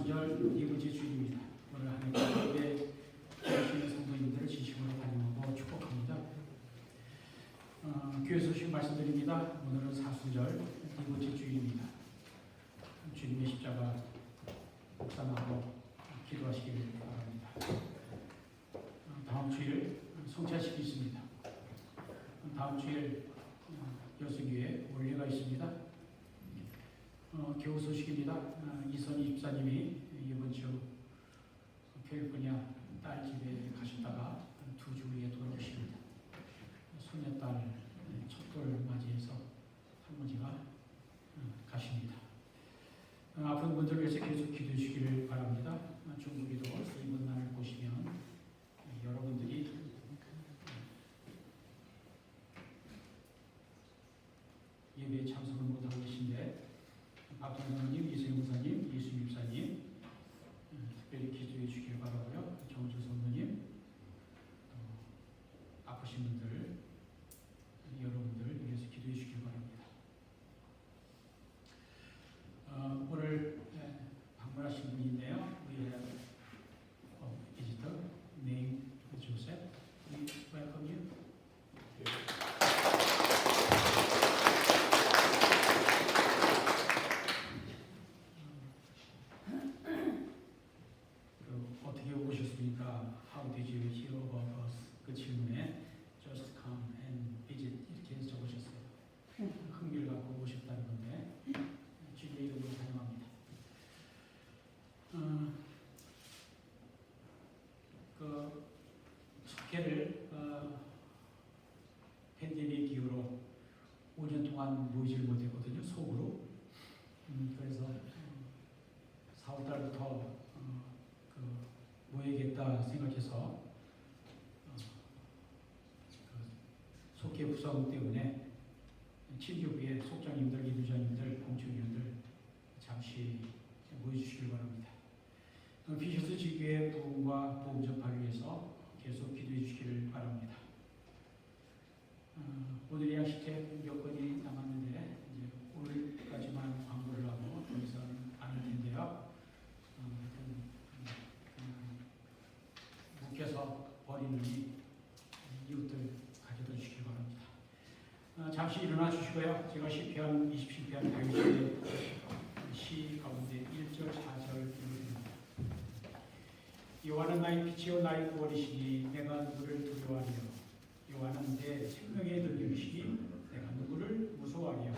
사순절 네 번째 주일입니다. 오늘 하나님 예배 주시는 성도님들을 진심으로 환영하고 축복합니다. 교회 소식 말씀드립니다. 오늘은 사순절 네 번째 주일입니다. 주님의 십자가 묵상하고 기도하시길 바랍니다. 다음 주일 성찬식이 있습니다. 다음 주일 여수교회 올해가 있습니다. 교우 소식입니다. 이선희 집사님이 이번 주 캘리포니아 딸 집에 가셨다가 2주 후에 돌아오십니다. 손녀딸 첫돌 맞이해서 할머니가 가십니다. 아픈 분들을 위해서 계속 기도해 주시기를 바랍니다. 중국에도 이번 날을 보시면 여러분들이 예배에 참석을 못하고 계신데 박동선님, 이세영 목사님, 이수미 집사님 특별히 기도해 주시길 바라고요. 정주 선생님, 아프신 분들, 여러분들 위해서 기도해 주시길 바랍니다. 오늘 방문하신 분이 있네요. We have a visitor named Joseph. We welcome you. 어떻게 오셨습니까? How did you hear about us? 그 질문에 just come and visit 이렇게 적으셨어요. 흥미를 갖고 오셨다는 건데 주님의 이름으로 환영합니다. 그 석회를 팬데믹 이후로 5년 동안 모이질 못했거든요. 속으로. 그래서 4월 달부터 모여야겠다 생각해서 속회 구성 때문에 친교부의 속장님들, 이부장님들, 공청위원들 잠시 모여주시길 바랍니다. 피셔스 지교의 부흥과 복음 전파를 위해서 계속 기도해 주시기를 바랍니다. 오늘의 양식책 몇 건이 남았는데 이제 오늘까지만 광고를 하고 더 이상 안 할 텐데요. 묶여서 버리느니 이웃들 가져다 주시기 바랍니다. 잠시 일어나 주시고요. 제가 시편 27편 다윗의 시 가운데 1절 4절 읽습니다. 여호와는 나의 빛이요 나의 구원이시니 내가 누구를 두려워하리요. 여호와는 내 생명의 능력이시니 내가 누구를 무서워하리요.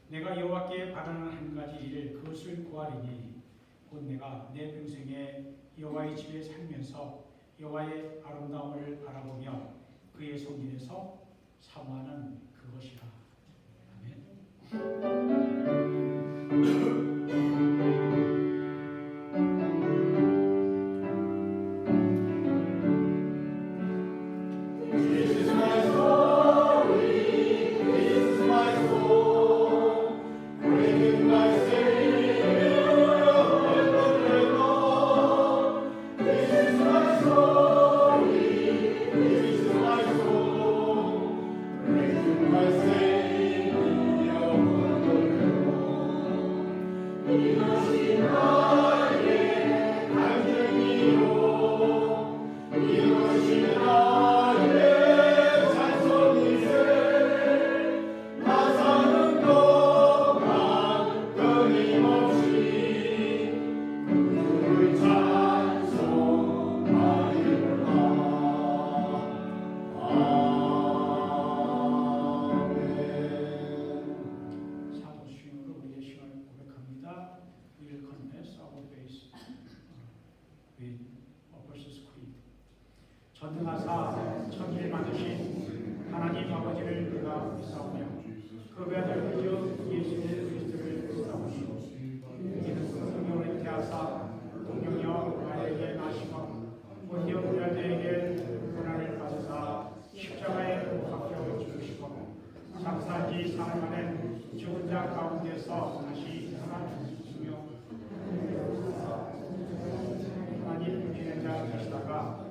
내가 여호와께 바라는 한 가지 일 그것을 구하리니 곧 내가 내 평생에 여호와의 집에 살면서 여호와의 아름다움을 바라보며 그의 성전에서 사모하는 그것이라. 아멘. 전능하사 천지를 만드신 하나님 아버지를 내가 믿사오며 그 아들 그저 예수 그리스도를 믿사오니 이는 성령을 잉태하사 동정녀 마리아에게 나시고 본디오 빌라도에게 고난을 받으사 십자가에 못 박혀 죽으시고 장사지 사흘 만에 죽은 자 가운데서 다시 살아나시며 하나님 주시는 자 되시다가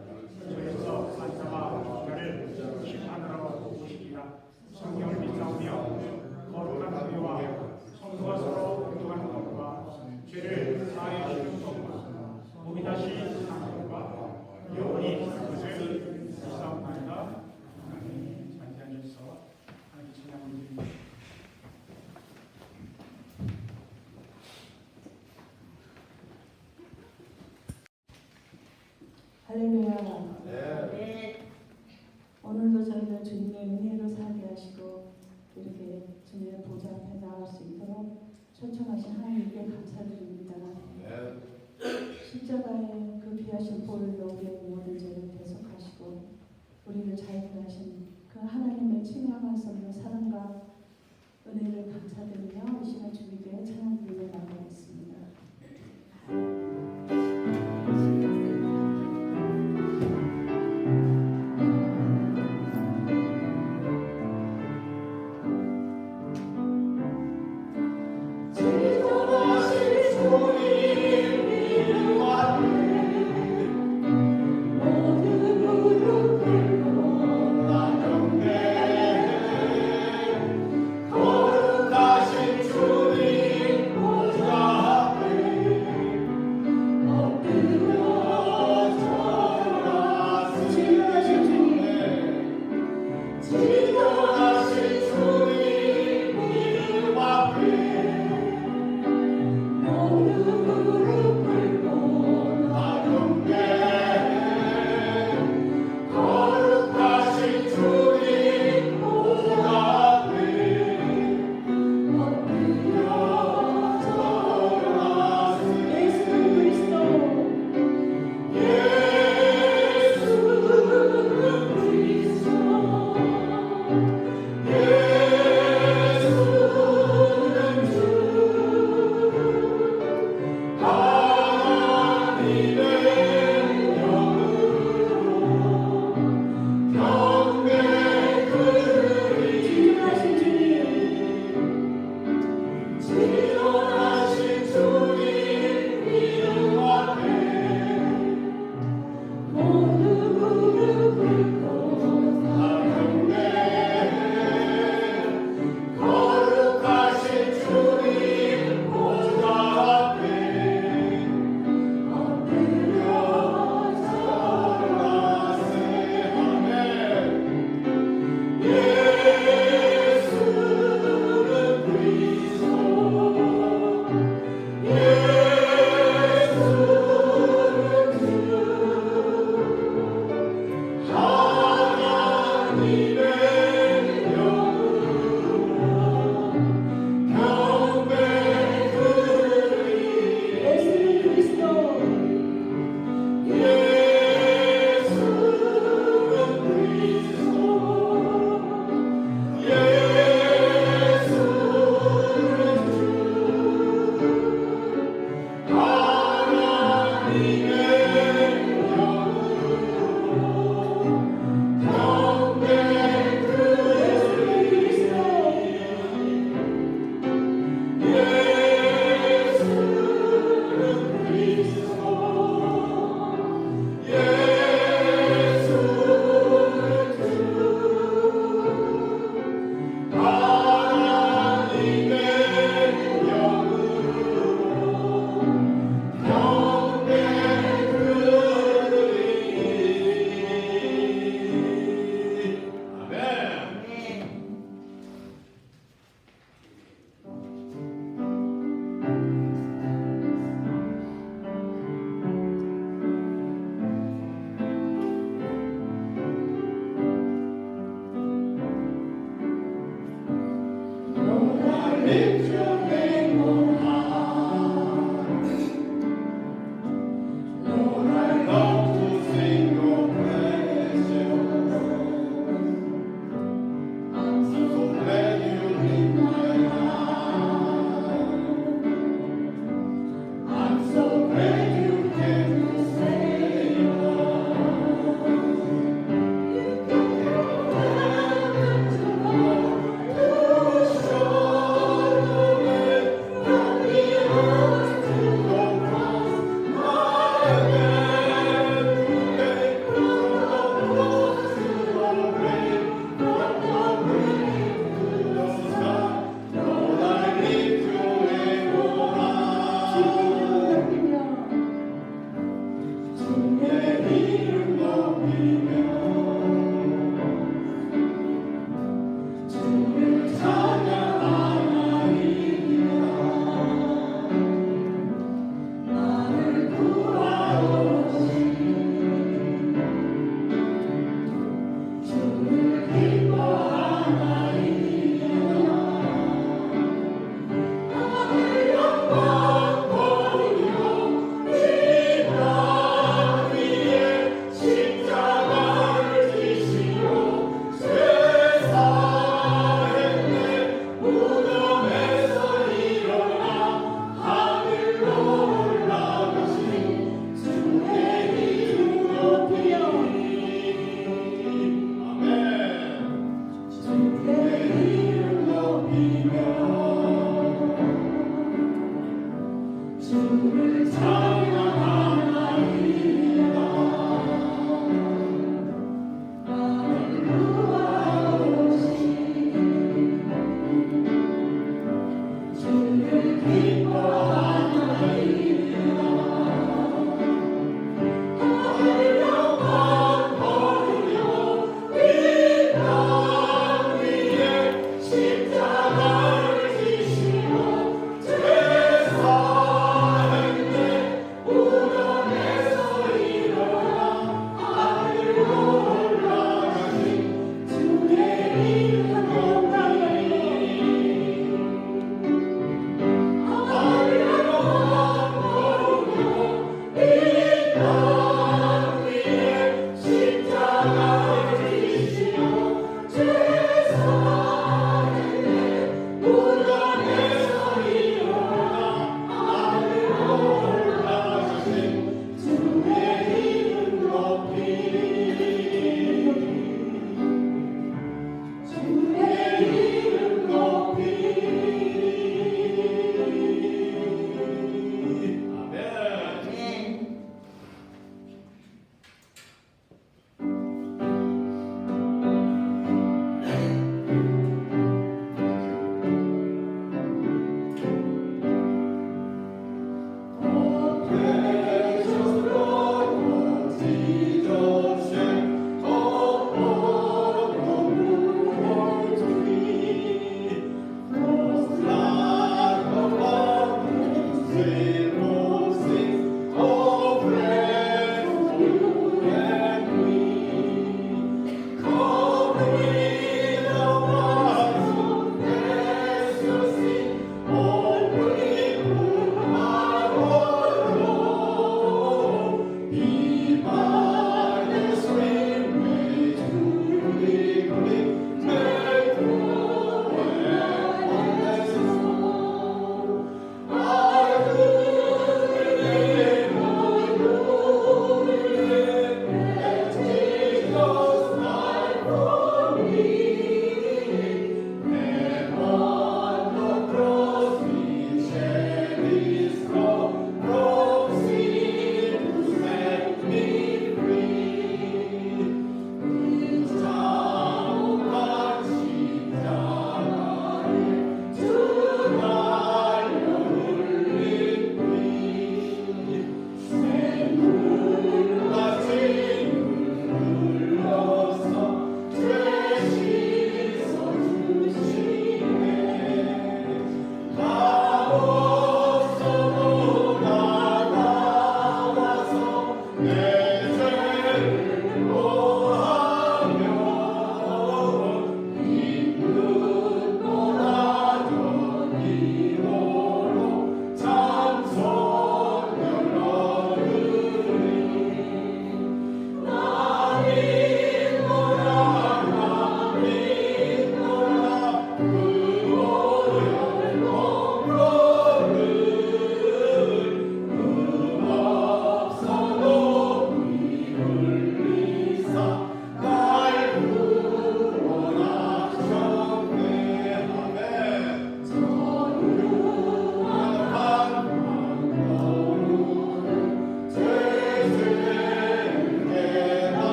저에서 산사와 저를 심판하러 오시리라. 성경을 믿사오며 거룩한 교회와 성도가 서로 운동하는 것과 죄를 사하여 주는 할렐루야. 네. 오늘도 저희를 주님의 은혜로 살게 하시고 이렇게 주님의 보좌 앞에 나올 수 있도록 초청하신 하나님께 감사드립니다. 십자가의 그 귀하신 보혈로 우리의 모든 죄를 대속하시고 우리를 자유케 하신 그 하나님의 치명할 수 없는 사랑과 은혜를 감사드리며 이 시간 주님께 찬양 드리며 나가겠습니다. 지존하신 주님 이름 아래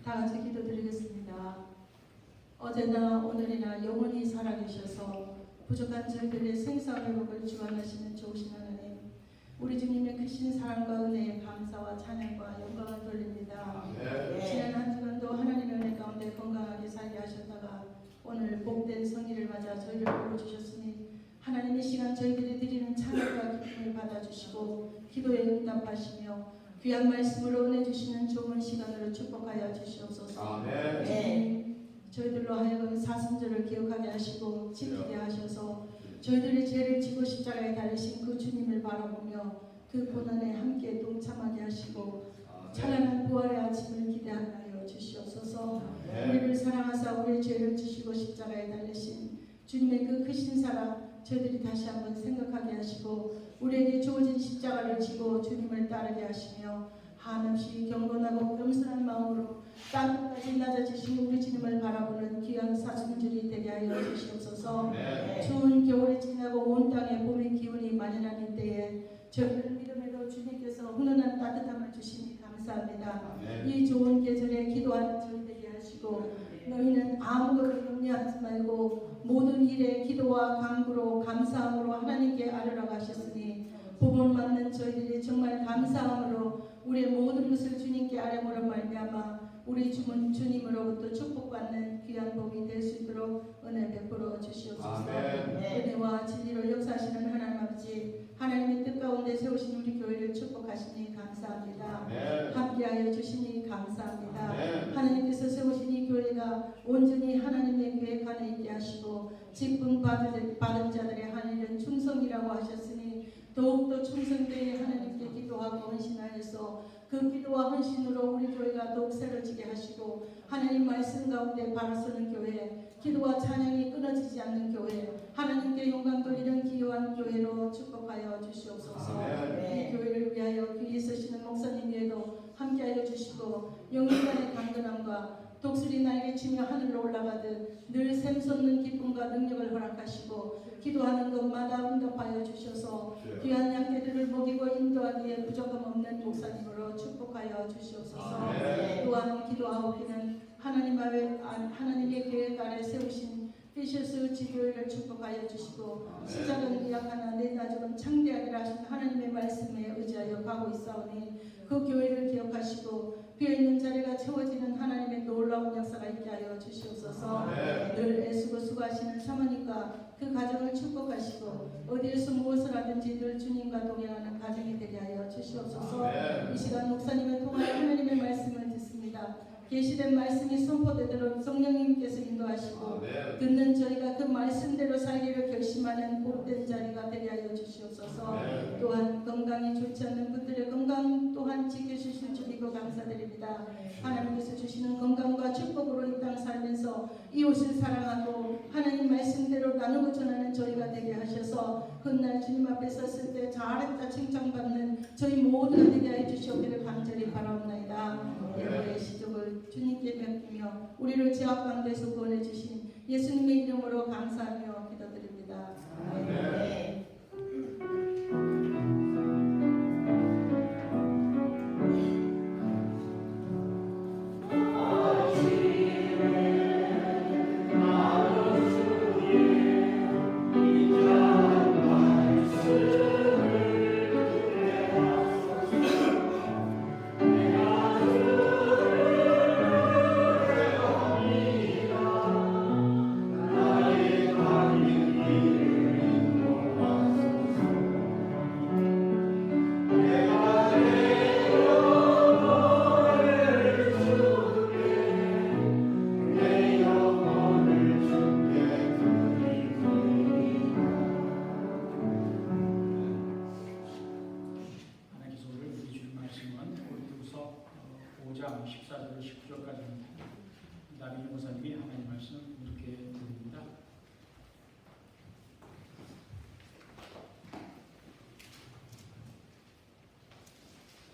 다 같이 기도드리겠습니다. 어제나 오늘이나 영원히 살아계셔서 부족한 저희들의 생사회복을 주관하시는 좋으신 하나님, 우리 주님의 크신 사랑과 은혜에 감사와 찬양과 영광을 돌립니다. 지난 한 주간도 하나님의 은혜 가운데 건강하게 살게 하셨다가 오늘 복된 성일을 맞아 저희를 불러주셨으니 하나님 이 시간 저희들이 드리는 찬양과 기쁨을 받아주시고 기도에 응답하시며 귀한 말씀으로 은혜 주시는 좋은 시간으로 축복하여 주시옵소서. 저희들로 하여금 사순절을 기억하게 하시고 지키게 하셔서 저희들의 죄를 지고 십자가에 달리신 그 주님을 바라보며 그 고난에 함께 동참하게 하시고 찬란한 부활의 아침을 기대하여 주시옵소서. 우리를 사랑하사 우리의 죄를 지시고 십자가에 달리신 주님의 그 크신 사랑 저희들이 다시 한번 생각하게 하시고 우리에게 주어진 십자가를 지고 주님을 따르게 하시며 한없이 경건하고 겸손한 마음으로 땅끝까지 낮아지신 우리 주님을 바라보는 귀한 사순절이 되게 하여 주시옵소서. 추운 겨울이 지나고 온 땅에 봄의 기운이 만연한 이때에 저희들 믿음으로 주님께서 훈훈한 따뜻함을 주시니 감사합니다. 이 좋은 계절에 기도하는 저희 되게 하시고 너희는 아무것도 염려하지 말고 모든 일에 기도와 간구로 감사함으로 하나님께 아뢰라고 하셨으니 복을 받는 저희들이 정말 감사함으로 우리의 모든 것을 주님께 아뢰므로 말미암아 우리 주님으로부터 축복받는 귀한 복이 될 수 있도록 은혜 베풀어 주시옵소서. 은혜와 진리로 역사하시는 하나님 아버지, 하나님의 뜻 가운데 세우신 우리 교회를 축복하시니 감사합니다. 함께하여 주시니 감사합니다. 하나님께서 세우신 이 교회가 온전히 하나님의 계획 안에 있게 하시고 직분 받은 자들의 하늘은 충성이라고 하셨으니 더욱더 충성되어 하나님께 기도하고 헌신하여서 그 기도와 헌신으로 우리 교회가 더욱 새로지게 하시고 하나님 말씀 가운데 바라서는 교회, 기도와 찬양이 끊어지지 않는 교회, 하나님께 영광 돌리는 기요한 교회로 축복하여 주시옵소서. 이 교회를 위하여 귀에 서시는 목사님 위에도 함께하여 주시고 영혼간의 강건함과 독수리 날개치며 하늘로 올라가듯 늘 샘솟는 기쁨과 능력을 허락하시고 기도하는 것마다 응답하여 주셔서 귀한 양떼들을 먹이고 인도하기에 부족함 없는 목사님으로 축복하여 주시옵소서. 또한 기도하옵기는 하나님의 계획 아래 세우신 피셔스 지교회를 축복하여 주시고 시작은 미약하나 내나중은 창대하리라 하신 하나님의 말씀에 의지하여 가고 있사오니 그 교회를 기억하시고 비어있는 자리가 채워지는 하나님의 놀라운 역사가 있게 하여 주시옵소서. 늘 애쓰고 수고하시는 사모님과 그 가정을 축복하시고 어디에서 무엇을 하든지 늘 주님과 동행하는 가정이 되게 하여 주시옵소서. 이 시간 목사님을 통하여 하나님의 말씀을 듣습니다. 계시된 말씀이 선포되도록 성령님께서 인도하시고 듣는 저희가 그 말씀대로 살기를 결심하는 복된 자리가 되게 하여 주시옵소서. 또한 건강이 좋지 않는 분들의 건강 또한 지켜주실 줄 믿고 감사드립니다. 하나님께서 주시는 건강과 축복으로 이 땅 살면서 이웃을 사랑하고 하나님 말씀대로 나누고 전하는 저희가 되게 하셔서 그날 주님 앞에 섰을 때 잘했다 칭찬받는 저희 모두가 되게 하여 주시옵기를 간절히 바라옵나이다. 여러분의 시족을 주님께 맡기며 우리를 죄악 가운데서 구원해 주신 예수님의 이름으로 감사하며 기도드립니다. 아멘.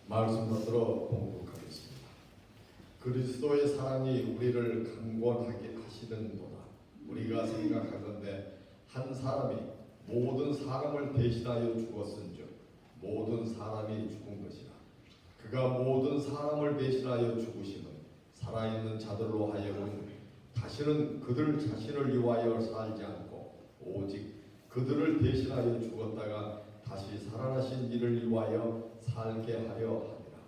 말씀 받들어 봉독하겠습니다. 그리스도의 사랑이 우리를 강권하게 하시는도다. 우리가 생각하건대 한 사람이 모든 사람을 대신하여 죽었은즉 모든 사람이 죽은 것이라. 그가 모든 사람을 대신하여 죽으심은 살아있는 자들로 하여금 다시는 그들 자신을 위하여 살지 않고 오직 그들을 대신하여 죽었다가 다시 살아나신 이를 위하여 살게 하려 함이라.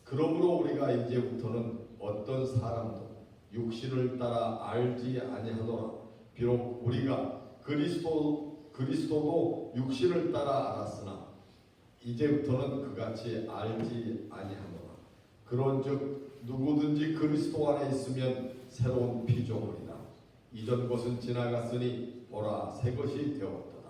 그러므로 우리가 이제부터는 어떤 사람도 육신을 따라 알지 아니하노라. 비록 우리가 그리스도도 육신을 따라 알았으나 이제부터는 그같이 알지 아니하노라. 그런즉 누구든지 그리스도 안에 있으면 새로운 피조물이다. 이전 것은 지나갔으니 보라 새 것이 되었도다.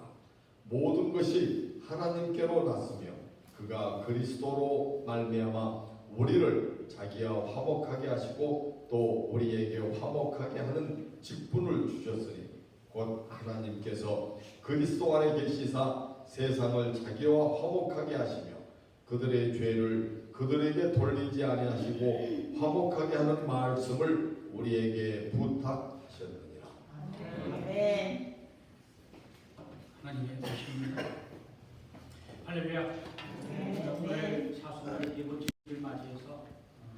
모든 것이 하나님께로 났으며 그가 그리스도로 말미암아 우리를 자기와 화목하게 하시고 또 우리에게 화목하게 하는 직분을 주셨으니 곧 하나님께서 그리스도 안에 계시사 세상을 자기와 화목하게 하시며 그들의 죄를 그들에게 돌리지 아니하시고 화목하게 하는 말씀을 우리에게 부탁하셨느니라. 아멘. 하나님의 말씀입니다. 할렐루야. 오늘 사순절 네 번째 주를 맞이해서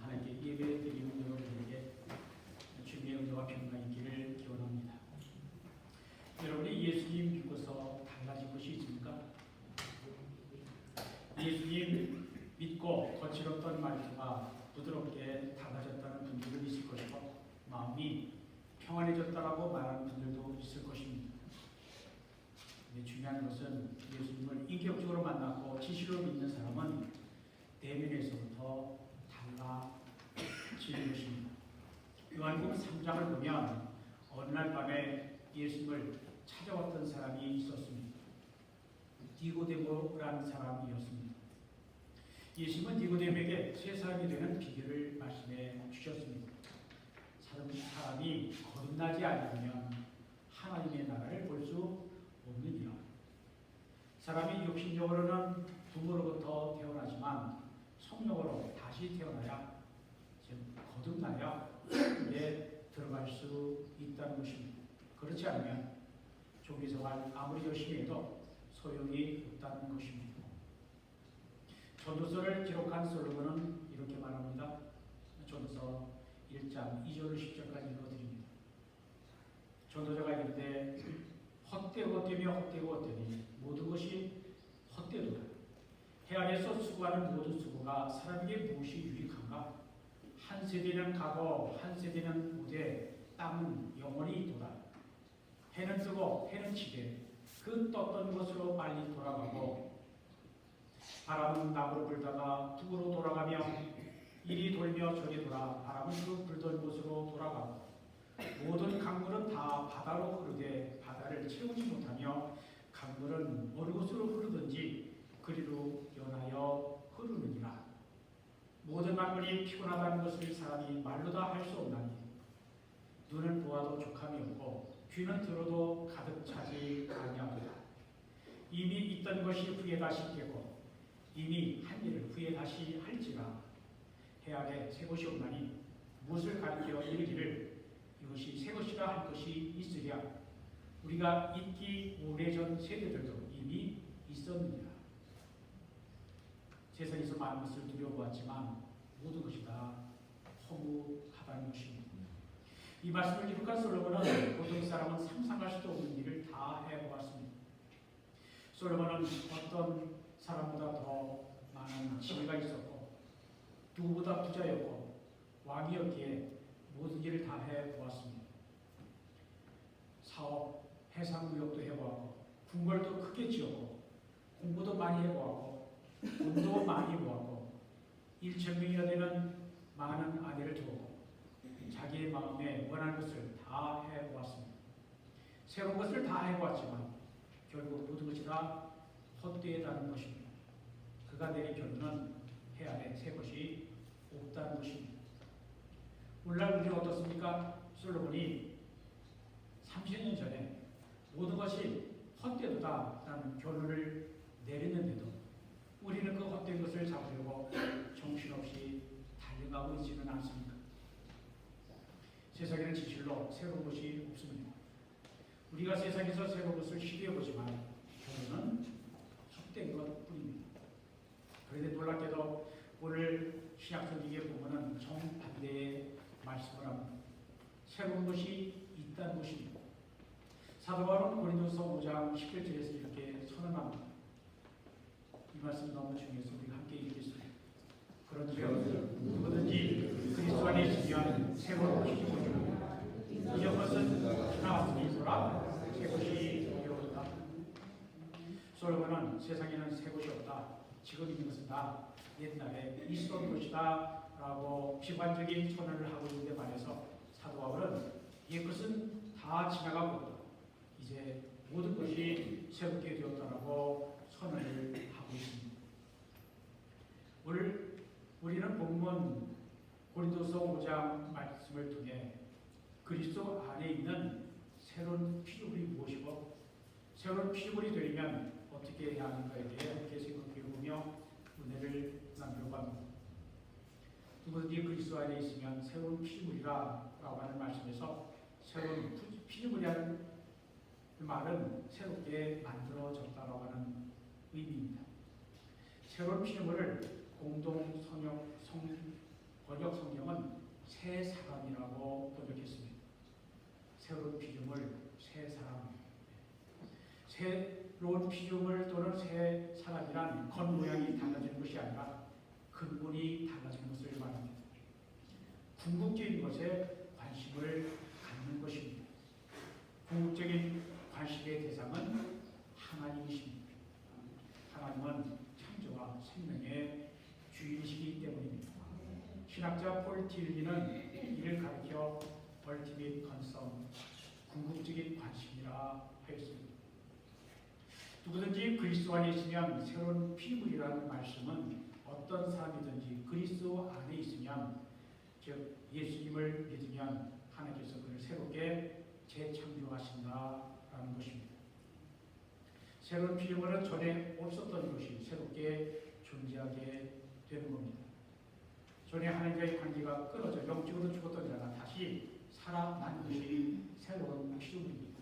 하나님께 예배드리는 여러분에게 주님의 은혜와 평강이 있기를 기원합니다. 여러분이 예수님 믿고서 달라진 것이 있습니까? 예수님 믿고 거칠었던 말투가 부드럽게 달라졌다는 분들도 있을 것이고 마음이 평안해졌다라고 말하는 분들도 있을 것입니다. 중요한 것은 예수님을 인격적으로 만났고 진실로 믿는 사람은 대면에서부터 달라지는 것입니다. 요한복음 3장을 보면 어느 날 밤에 예수님을 찾아왔던 사람이 있었습니다. 니고데모라는 사람이었습니다. 예수님은 니고데모에게 새 사람이 되는 비결을 말씀해 주셨습니다. 사람이 거듭나지 않으면 하나님의 나라를 볼 수 없느니라. 사람이 육신적으로는 부모로부터 태어나지만 성령으로 다시 태어나야, 즉 거듭나야 그에 들어갈 수 있다는 것입니다. 그렇지 않으면 종교생활 아무리 열심히 해도 소용이 없다는 것입니다. 전도서를 기록한 솔로몬은 이렇게 말합니다. 전도서 1장 2절 10절까지 읽어드립니다. 전도자가 이르되 헛되고 헛되며 헛되고 헛되니 모든 것이 헛되도다. 해안에서 수고하는 모든 수고가 사람에게 무엇이 유익한가? 한 세대는 가고 한 세대는 오되 땅은 영원히 있도다. 해는 뜨고 해는 치되 그 떴던 곳으로 빨리 돌아가고 바람은 남으로 불다가 북으로 돌아가며 이리 돌며 저리 돌아 바람은 그 불던 곳으로 돌아가고 모든 강물은 다 바다로 흐르되 바다를 채우지 못하며 강물은 어느 곳으로 흐르든지 그리로 연하여 흐르느니라. 모든 만물이 피곤하다는 것을 사람이 말로 다 할 수 없나니 눈은 보아도 족함이 없고 귀는 들어도 가득 차지 아니하도다. 이미 있던 것이 후에 다시 되고 이미 한 일을 후에 다시 할지라. 해안에 새 것이 없나니 무엇을 가리켜 이르기를 이것이 새 것이라 할 것이 있으랴. 우리가 있기 오래전 세대들도 이미 있었느니라. 세상에서 많은 것을 누려보았지만 모든 것이 다 허무하다는 것입니다. 이 말씀을 기록한 솔로몬은 보통 사람은 상상할 수도 없는 일을 다 해보았습니다. 솔로몬은 어떤 사람보다 더 많은 지혜가 있었고 누구보다 부자였고 왕이었기에 모든 일을 다 해보았습니다. 사업, 해상무역도 해보았고 궁궐도 크게 지었고 공부도 많이 해보았고 돈도 많이 모았고 1,000명이나 되는 많은 아내를 두었고 자기의 마음에 원하는 것을 다 해보았습니다. 새로운 것을 다 해보았지만 결국 모든 것이 다 헛되다는 것입니다. 그가 내린 결론은 해안에 새 것이 없다는 것입니다. 오늘날 우리는 어떻습니까? 솔로몬이 30년 전에 모든 것이 헛되도다라는 결론을 내렸는데도 우리는 그 헛된 것을 잡으려고 정신없이 달려가고 있지는 않습니까? 세상에는 진실로 새로운 것이 없습니다. 우리가 세상에서 새로운 것을 시도해보지만 결론은 헛된 것뿐입니다. 그런데 놀랍게도 오늘 신약성경에 보면은 정반대의 말씀을 합니다. 새로운 것이 있다는 것입니다. 사도 바울은 고린도서 5장 11절에서 이렇게 선언합니다. 이 말씀 너무 중요해서 우리가 함께 읽겠습니다. 그런즉 누구든지 그리스도 안에 있으면 새로운 피조물이라. 이전 것은 지나갔으니라 새 것이 되었다. 솔로몬은 세상에는 새 것이 없다. 지금 있는 것은 다 옛날에 있었던 것이다 라고 비관적인 선언을 하고 있는데 반해서 사도 바울은 옛것은 다 지나가고 이제 모든 것이 새롭게 되었다라고 선언을 하고 있습니다. 오늘 우리는 본문 고린도서 5장 말씀을 통해 그리스도 안에 있는 새로운 피조물이 무엇이고 새로운 피조물이 되려면 어떻게 해야 하는가에 대해 함께 생각해보며 은혜를 나누려고 합니다. 누구든지 그리스도 안에 있으면 새로운 피조물이라 라고 하는 말씀에서 새로운 피조물이라는 말은 새롭게 만들어졌다라고 하는 의미입니다. 새로운 피조물을 공동 번역 성경은 새 사람이라고 번역했습니다. 새로운 피조물, 새 사람. 새로운 피조물 또는 새 사람이란 겉모양이 달라지는 것이 아니라 근본이 달라지는 것을 말합니다. 궁극적인 것에 관심을 갖는 것입니다. 궁극적인 관심의 대상은 하나님이십니다. 하나님은 창조와 생명의 주인이시기 때문입니다. 신학자 폴 틸리는 이를 가리켜 ultimate concern, 궁극적인 관심이라 하였습니다. 누구든지 그리스도 안에 있으면 새로운 피조물이라는 말씀은 어떤 사람이든지 그리스도 안에 있으면 즉 예수님을 믿으면 하나님께서 그를 새롭게 재창조하신다라는 것입니다. 새로운 피조물은 전에 없었던 것이 새롭게 존재하게 되는 겁니다. 전에 하나님과의 관계가 끊어져 영적으로 죽었던 자가 다시 살아난 것이 새로운 피조물입니다.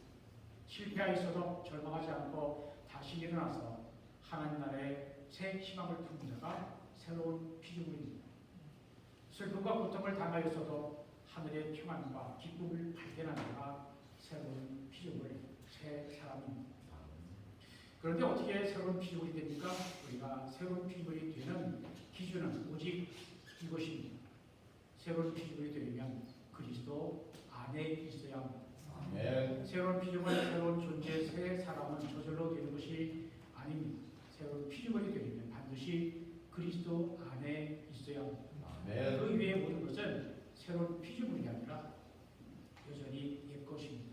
실패하였어도 절망하지 않고 다시 일어나서 하나님 나라의 새 희망을 품은 자가 새로운 피조물입니다. 슬픔과 고통을 당하였어도 하늘의 평안과 기쁨을 발견한 자가 새로운 피조물, 새 사람입니다. 그런데 어떻게 새로운 피조물이 됩니까? 우리가 새로운 피조물이 되는 기준은 오직 이것입니다. 새로운 피조물이 되려면 그리스도 안에 있어야 합니다. 아멘. 새로운 피조물, 새로운 존재, 새 사람은 저절로 되는 것이 아닙니다. 새로운 피조물이 되려면 반드시 그리스도 안에 있어야 합니다. 아멘. 그 위에 모든 것은 새로운 피조물이 아니라 여전히 옛 것입니다.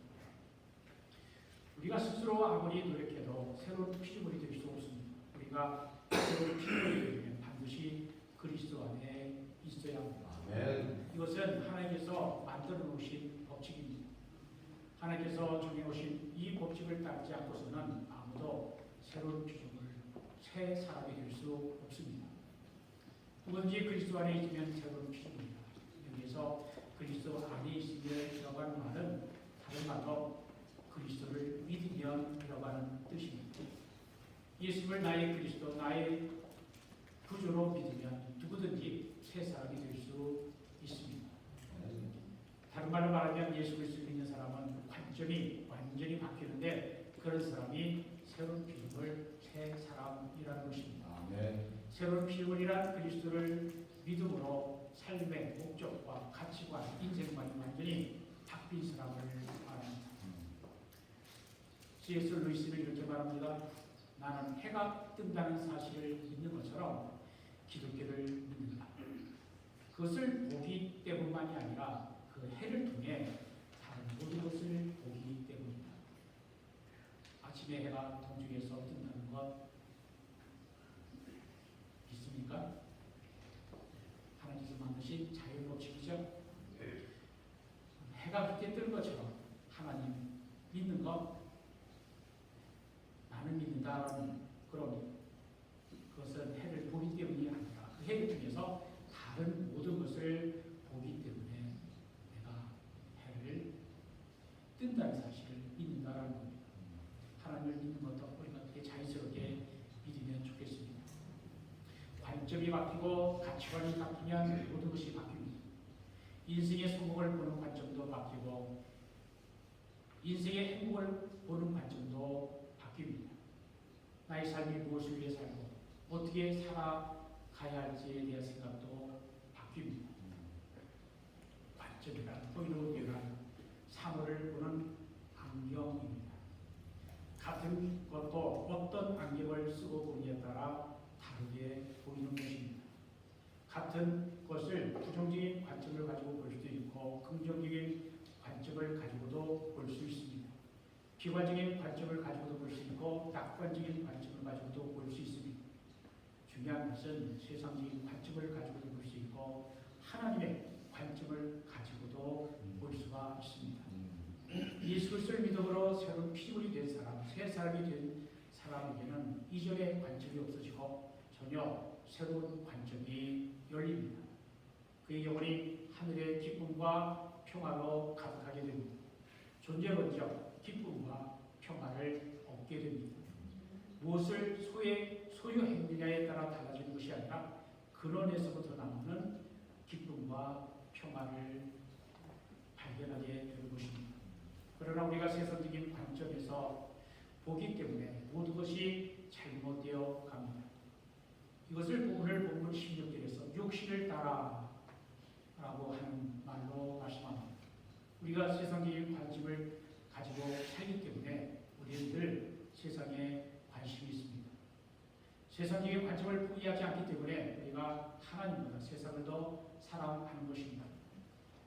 우리가 스스로 아무리 노력해도 새로운 피조물이 될 수 없습니다. 우리가 새로운 피조물이 되려면 반드시 그리스도 안에 있어야 합니다. 아멘. 이것은 하나님께서 만들어 놓으신 법칙입니다. 하나님께서 정해놓으신 이 법칙을 따르지 않고서는 아무도 새로운 피조물, 새 사람이 될 수 없습니다. 누구든지 그리스도 안에 있으면 새로운 피조물이다. 여기에서 그리스도 안에 있으면이라고 하는 말은 다른 말로 그리스도를 믿으면이라고 하는 뜻입니다. 예수님을 나의 그리스도, 나의 구주로 믿으면 누구든지 새 사람이 될 수 있습니다. 다른 말로 말하면 예수 그리스도를 믿는 사람은 관점이 완전히 바뀌는데 그런 사람이 새로운 피조물, 새 사람이라는 것입니다. 아멘. 새로운 피조물이란 그리스도를 믿음으로 삶의 목적과 가치관, 인생관이 완전히 바뀐 사람을 말합니다. C.S. 루이스는 이렇게 말합니다. 나는 해가 뜬다는 사실을 믿는 것처럼 기독교를 믿는다. 그것을 보기 때문만이 아니라 그 해를 통해 다른 모든 것을 보기 때문이다. 아침에 해가 동쪽에서 뜬다는 것 믿습니까? 하나님께서 만드신 자연법칙이죠. 해가 그렇게 뜰 것처럼 하나님 믿는 것 나는 믿는다라는 그런 그것은 해를 보기 때문이 아니라 그 해를 통해서 다른 모든 것을 보기 때문에 내가 해를 뜬다는 사실을 믿는다라는 겁니다. 하나님을 믿는 것도 우리가 그렇게 자연스럽게 믿으면 좋겠습니다. 관점이 바뀌고 가치관이 바뀌면 모든 것이 바뀝니다. 인생의 성공을 보는 관점도 바뀌고 인생의 행복을 보는 관점도 바뀝니다. 나의 삶이 무엇을 위해 살고 어떻게 살아가야 할지에 대한 생각도 바뀝니다. 관점이란 보이로 변한 사물을 보는 안경입니다. 같은 것도 어떤 안경을 쓰고 보느냐에 따라 다르게 보이는 것입니다. 같은 것을 부정적인 관점을 가지고 볼 수도 있고 긍정적인 관점을 가지고도 볼 수 있습니다. 비관적인 관점을 가지고도 볼 수 있고 낙관적인 관점을 가지고도 볼 수 있습니다. 중요한 것은 세상적인 관점을 가지고도 볼 수 있고 하나님의 관점을 가지고도 볼 수가 있습니다. 예수 그리스도를 믿음으로 새로운 피조물이 된 사람, 새 사람이 된 사람에게는 이전의 관점이 없어지고 전혀 새로운 관점이 열립니다. 그의 영혼이 하늘의 기쁨과 평화로 가득하게 됩니다. 존재론적 기쁨과 평화를 얻게 됩니다. 무엇을 소유했느냐에 따라 달라지는 것이 아니라 근원에서부터 나오는 기쁨과 평화를 발견하게 되는 것입니다. 그러나 우리가 세상적인 관점에서 보기 때문에 모든 것이 잘못되어 갑니다. 이것을 오늘 본문 16절에서 육신을 따라 라고 하는 말로 말씀합니다. 우리가 세상적인 관심을 가지고 살기 때문에 우리는 늘 세상에 관심이 있습니다. 세상적인 관점을 포기하지 않기 때문에 우리가 하나님보다 세상을 더 사랑하는 것입니다.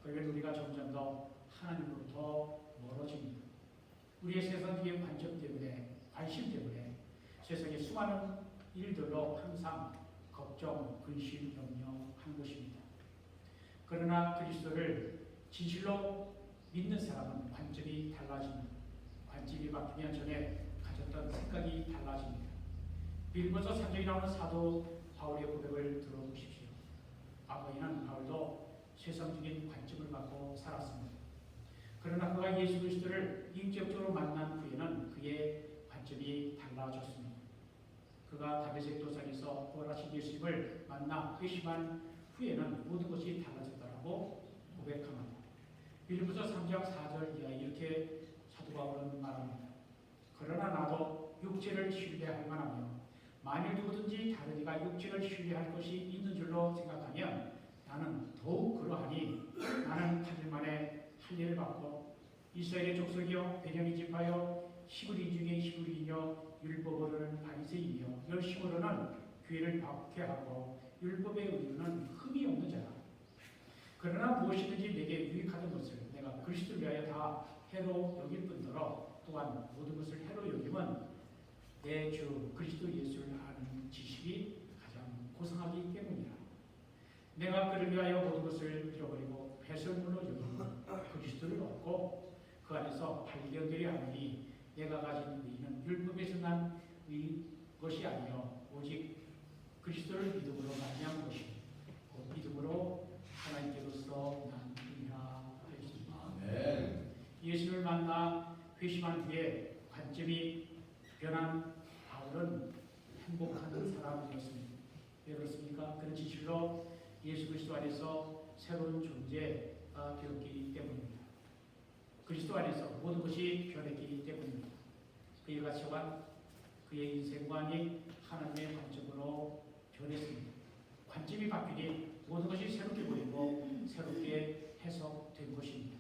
그러면 우리가 점점 더 하나님으로부터 멀어집니다. 우리의 세상적인 관점 때문에, 관심 때문에 세상의 수많은 일들로 항상 걱정, 근심, 염려한 것입니다. 그러나 그리스도를 진실로 믿는 사람은 관점이 달라집니다. 관점이 바뀌면 전에 가졌던 생각이 달라집니다. 빌보서 3장에 나오는 사도 바울의 고백을 들어보십시오. 과거에는 바울도 세상적인 관점을 갖고 살았습니다. 그러나 그가 예수 그리스도를 인격적으로 만난 후에는 그의 관점이 달라졌습니다. 그가 다메섹 도상에서 부활하신 예수님을 만나 회심한 후에는 모든 것이 달라졌다고 고백합니다. 빌립보서 3장 4절 이하에 이렇게 사도 바울은 말합니다. 그러나 나도 육체를 신뢰할 만하며 만일 누구든지 다른 이가 육체를 신뢰할 것이 있는 줄로 생각하면 나는 더욱 그러하니 나는 8일 만에 할례를 받고 이스라엘의 족속이요 베냐민 지파요 히브리 중에 히브리이며 율법으로는 바리새이며 열심으로는 교회를 박해하고 율법의 의로는 흠이 없는 자라. 그러나 무엇이든지 내게 유익하던 것을 내가 그리스도를 위하여 다 해로 여길 뿐더러 또한 모든 것을 해로 여김은 내 주 그리스도 예수를 아는 지식이 가장 고상하기 때문이라. 내가 그를 위하여 모든 것을 잃어버리고 배설물로 여기는 그리스도를 얻고 그 안에서 발견되려 하니 내가 가진 의는 율법에서 난 것이 아니요 오직 그리스도를 믿음으로 말미암은 것이 곧 믿음으로 하나님께로서 난 의라 하였습니다. 예수를 만나 회심한 후에 관점이 변한 바울은 행복한 사람이었습니다. 왜 그렇습니까? 그는 진실로 예수 그리스도 안에서 새로운 존재가 되었기 때문입니다. 그리스도 안에서 모든 것이 변했기 때문입니다. 그의 가치관, 그의 인생관이 하나님의 관점으로 변했습니다. 관점이 바뀌니 모든 것이 새롭게 보이고 새롭게 해석된 것입니다.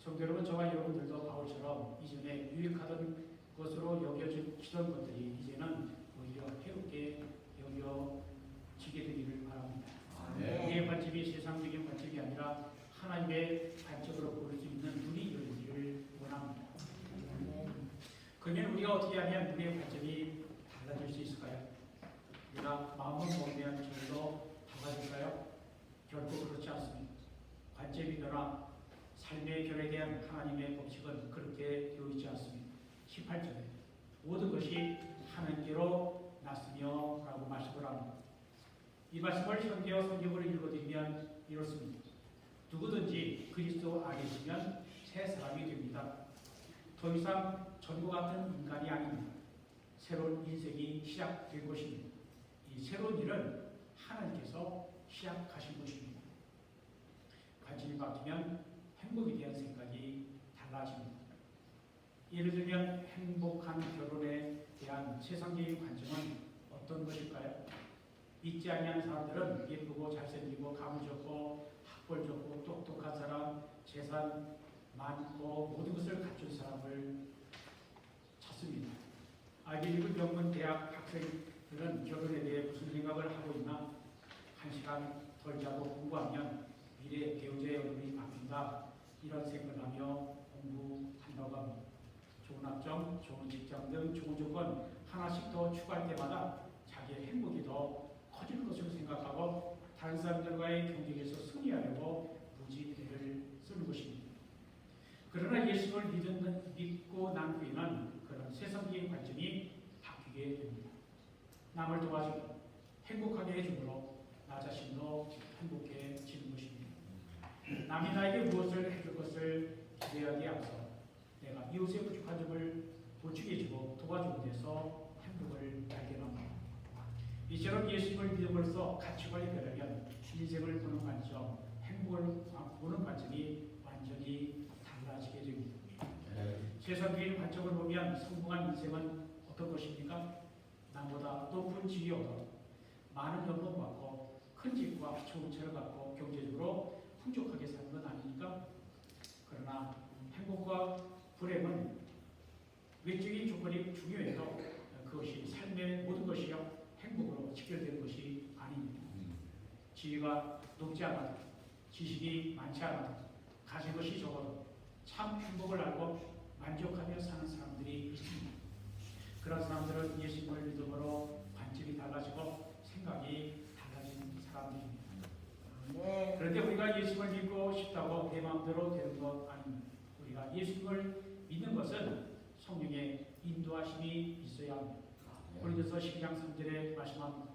성도 여러분, 저와 여러분들도 바울처럼 이전에 유익하던 것으로 여겨지던 것들이 이제는 오히려 해롭게 여겨지게 되기를 바랍니다. 우리의 관점이 세상적인 관점이 아니라 하나님의 관점으로 볼 수 있는 눈이 열리기를 원합니다. 그러면 우리가 어떻게 하면 우리의 관점이 달라질 수 있을까요? 우리가 마음을 먹으면 저절로 달라질까요? 결코 그렇지 않습니다. 관점이 변화, 삶의 변에 대한 하나님의 법칙은 그렇게 되어 있지 않습니다. 18절에 모든 것이 하나님께로 났으며 라고 말씀을 합니다. 이 말씀을 현대어 성경으로 읽어드리면 이렇습니다. 누구든지 그리스도 안에 있으면 새 사람이 됩니다. 더 이상 전과 같은 인간이 아닙니다. 새로운 인생이 시작될 것입니다. 이 새로운 일은 하나님께서 시작하신 것입니다. 관점이 바뀌면 행복에 대한 생각이 달라집니다. 예를 들면 행복한 결혼에 대한 세상적인 관점은 어떤 것일까요? 믿지 아니하는 사람들은 예쁘고 잘생기고 가문 좋고 학벌 좋고 똑똑한 사람, 재산 많고 모든 것을 갖춘 사람을 찾습니다. 아이비리그 명문 대학 학생들은 결혼에 대해 무슨 생각을 하고 있나? 1시간 덜 자고 공부하면 미래 배우자의 얼굴이 바뀐다. 이런 생각을 하며 공부한다고 합니다. 좋은 학점, 좋은 직장 등 좋은 조건 하나씩 더 추가할 때마다 자기의 행복이 더 커질 것으로 생각하고 다른 사람들과의 경쟁에서 승리하려고 무지 애를 쓰는 것입니다. 그러나 예수를 믿고 난 후에는 그런 세상적인 관점이 바뀌게 됩니다. 남을 도와주고 행복하게 해줌으로 나 자신도 행복해지는 것입니다. 남이 나에게 무엇을 해줄 것을 기대하기에 앞서 내가 이웃의 부족한 점을 보충해주고 도와주는 데서 행복을 발견합니다. 이처럼 예수를 믿음으로써 가치관이 변하면 인생을 보는 관점, 행복을 보는 관점이 완전히 달라지게 됩니다. 세상적인 관점을 보면 성공한 인생은 어떤 것입니까? 남보다 높은 지위 얻어 많은 연봉 받고 큰 집과 좋은 차를 갖고 경제적으로 풍족하게 사는 건 아닙니까? 그러나 행복과 불행은 외적인 조건이 중요해도 그것이 삶의 모든 것이요 행복으로 직결되는 것이 아닙니다. 지위가 높지 않아도 지식이 많지 않아도 가진 것이 적어도 참 행복을 알고 만족하며 사는 사람들이 있습니다. 그런 사람들은 예수님을 믿음으로 관점이 달라지고 생각이 달라진 사람들입니다. 그런데 우리가 예수님을 믿고 싶다고 내 마음대로 되는 것 아닙니다. 우리가 예수님을 믿는 것은 성령의 인도하심이 있어야 합니다. 고린도서 12장 3절에 말씀합니다.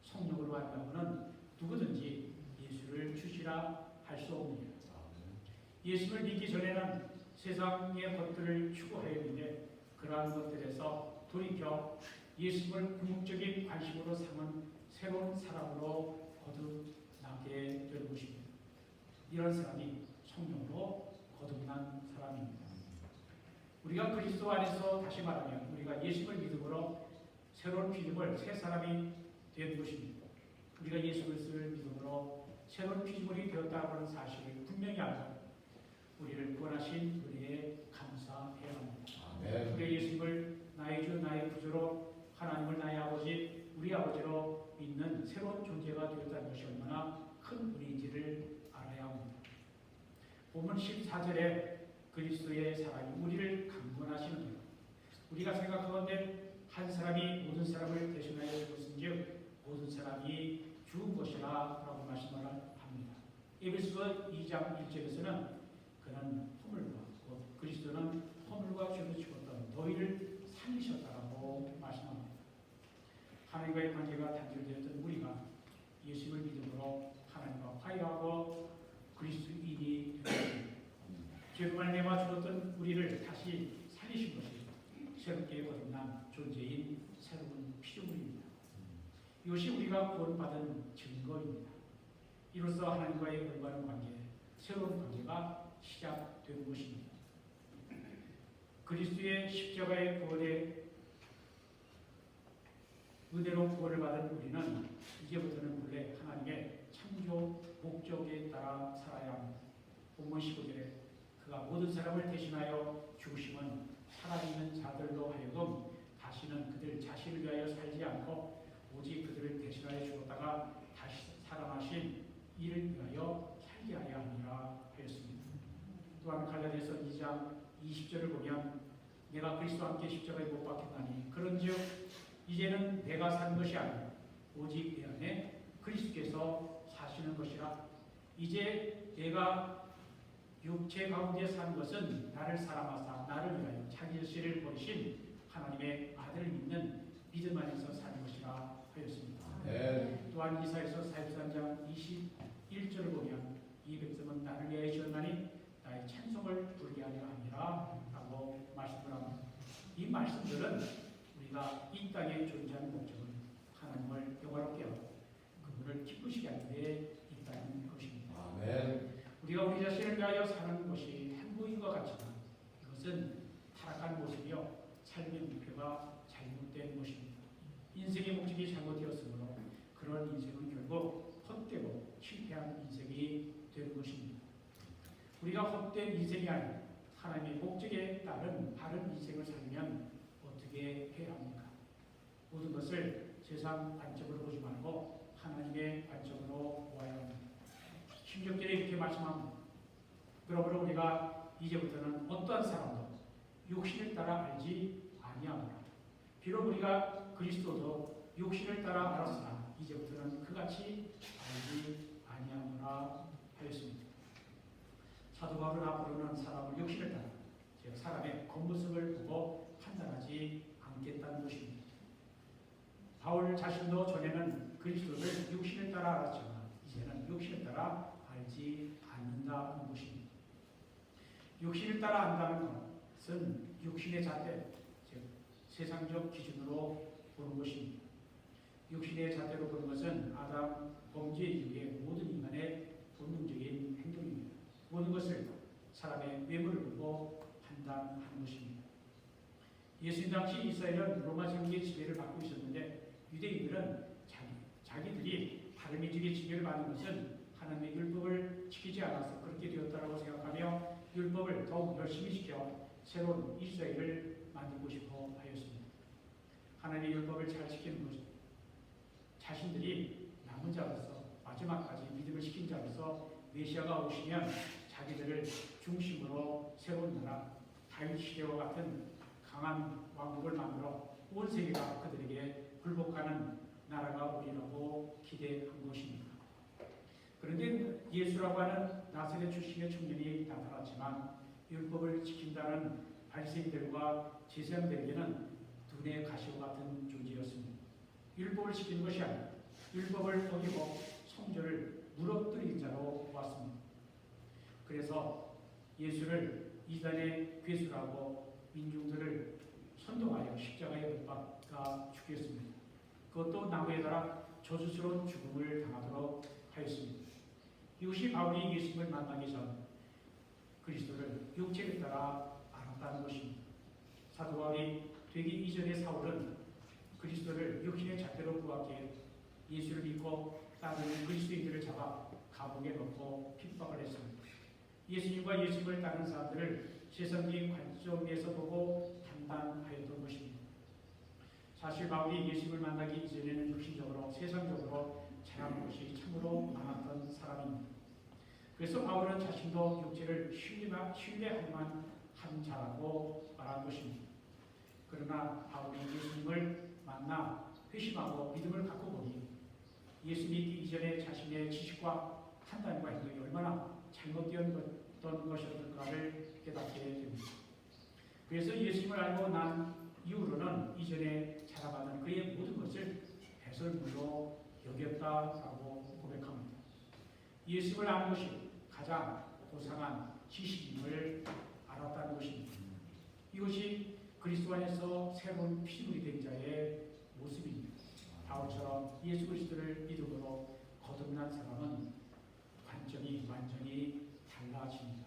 성령으로 한다고는 누구든지 예수를 주시라 할 수 없느니라. 예수를 믿기 전에는 세상의 것들을 추구하였는데 그러한 것들에서 돌이켜 예수님을 궁극적인 관심으로 삼은 새로운 사람으로 거듭나게 되는 것입니다. 이런 사람이 성령으로 거듭난 사람입니다. 우리가 그리스도 안에서 다시 말하면 우리가 예수를 믿음으로 새로운 피조물, 새 사람이 된 것입니다. 우리가 예수 그리스도를 믿음으로 새로운 피조물이 되었다고 하는 사실을 분명히 알고 우리를 구원하신 은혜에 감사해야 합니다. 우리 예수님을 나의 주, 나의 구주로 하나님을 나의 아버지, 우리 아버지로 믿는 새로운 존재가 되었다는 것이 얼마나 큰 은혜인지를 알아야 합니다. 본문 14절에 그리스도의 사랑이 우리를 강권하시는 것. 우리가 생각하건대 한 사람이 모든 사람을 대신하여 죽었은즉 모든 사람이 죽은 것이라 라고 말씀을 합니다. 에베소서 2장 1절에서는 그는 허물과 그리스도는 허물과 죄로 죽었던 너희를 살리셨다라고 말씀합니다. 하나님과의 관계가 단절되었던 우리가 예수를 믿음으로 하나님과 화해하고 그리스도인이 되었습니다. 죄로 말미암아 죽었던 우리를 다시 살리신 것이 새롭게 거듭난 존재인 새로운 피조물입니다. 이것이 우리가 구원받은 증거입니다. 이로써 하나님과의 올바른 관계, 새로운 관계가 시작되는 것입니다. 그리스도의 십자가의 구원에 은혜로 구원을 받은 우리는 이제부터는 본래 하나님의 창조 목적에 따라 살아야 합니다. 본문 15절에 그가 모든 사람을 대신하여 죽으심은 살아있는 자들로 하여금 다시는 그들 자신을 위하여 살지 않고 오직 그들을 대신하여 죽었다가 다시 살아나신 이를 위하여 살게 하려 함이라 하였습니다. 또한 갈라디아서 2장 20절을 보면 내가 그리스도와 함께 십자가에 못 박혔나니 그런즉 이제는 내가 사는 것이 아니라 오직 내 안에 그리스도께서 사시는 것이라. 이제 내가 육체 가운데 사는 것은 나를 사랑하사 나를 위하여 자기 자신을 버리신 하나님의 아들을 믿는 믿음 안에서 사는 것이라 하였습니다. 또한 이사야서 43장 21절을 보면 이 백성은 나를 위하여 지었나니 나의 찬송을 부르게 하려 함이라 라고 말씀을 합니다. 이 말씀들은 우리가 이 땅에 존재하는 목적은 하나님을 영화롭게 하고 그분을 기쁘시게 하는 데 있다는 것입니다. 아멘. 우리가 자기 자신을 위하여 사는 것이 행복인 것 같지만 이것은 타락한 모습이요 삶의 목표가 잘못된 것입니다. 인생의 목적이 잘못되었으므로 그런 인생은 결국 헛되고 실패한 인생이 되는 것입니다. 우리가 헛된 인생이 아닌 하나님의 목적에 따른 바른 인생을 살면 어떻게 해야 합니까? 모든 것을 세상 관점으로 보지 말고 하나님의 관점으로 보아야 합니다. 16절에 이렇게 말씀합니다. 그러므로 우리가 이제부터는 어떠한 사람도 육신을 따라 알지 아니하노라. 비록 우리가 그리스도도 육신을 따라 알았으나 이제부터는 그같이 알지 아니하노라 하였습니다. 사도 바울은 앞으로는 사람을 육신을 따라 즉 사람의 겉모습을 보고 판단하지 않겠다는 것입니다. 바울 자신도 전에는 그리스도를 육신을 따라 알았지만 이제는 육신을 따라 알지 않는다는 것입니다. 육신을 따라 안다는 것은 육신의 잣대, 즉 세상적 기준으로 보는 것입니다. 육신의 잣대로 보는 것은 아담 범죄 이후의 모든 인간의 본능적인 행동입니다. 모든 것을 사람의 외모를 보고 판단하는 것입니다. 예수님 당시 이스라엘은 로마 제국의 지배를 받고 있었는데 유대인들은 자기들이 바른 민족의 지배를 받는 것은 하나님의 율법을 지키지 않아서 그렇게 되었다고 생각하며 율법을 더욱 열심히 지켜 새로운 이스라엘을 만들고 싶어 하였습니다. 하나님의 율법을 잘 지키는 것, 자신들이 남은 자로서 마지막까지 믿음을 지킨 자로서 메시아가 오시면 자기들을 중심으로 새로운 나라, 다윗 시대와 같은 강한 왕국을 만들어 온 세계가 그들에게 굴복하는 나라가 오리라고 기대한 것입니다. 그런데 예수라고 하는 나사렛 출신의 청년이 나타났지만 율법을 지킨다는 바리새인들과 제사장들에게는 눈의 가시와 같은 존재였습니다. 율법을 지키는 것이 아니라 율법을 어기고 성전을 무너뜨린 자로 보았습니다. 그래서 예수를 이단의 괴수라고 민중들을 선동하여 십자가에 못 박아 죽였습니다. 그것도 나무에 달아 저주스러운 죽음을 당하도록 하였습니다. 이것이 바울이 예수님을 만나기 전 그리스도를 육체를 따라 알았다는 것입니다. 사도 바울이 되기 이전의 사울은 그리스도를 육신의 잣대로 보았기에 예수를 믿고 따르는 그리스도인들을 잡아 감옥에 넣고 핍박을 했습니다. 예수님과 예수님을 따르는 사람들을 세상적인 관점에서 보고 판단하였던 것입니다. 사실 바울이 예수님을 만나기 이전에는 육신적으로 세상적으로 자랑한 것이 참으로 많았던 사람입니다. 그래서 바울은 자신도 육체를 신뢰할 만한 자라고 말한 것입니다. 그러나 바울이 예수님을 만나 회심하고 믿음을 갖고 보니 예수 믿기 이전에 자신의 지식과 판단과 행동이 얼마나 잘못되었던 것이었던가를 깨닫게 됩니다. 그래서 예수님을 알고 난 이후로는 이전에 자라가는 그의 모든 것을 배설물로 여겼다라고 고백합니다. 예수님을 아는 것이 가장 고상한 지식임을 알았다는 것입니다. 이것이 그리스도 안에서 새로운 피조물이 된 자의 모습입니다. 바울처럼 예수 그리스도를 믿음으로 거듭난 사람은 관점이 완전히 달라집니다.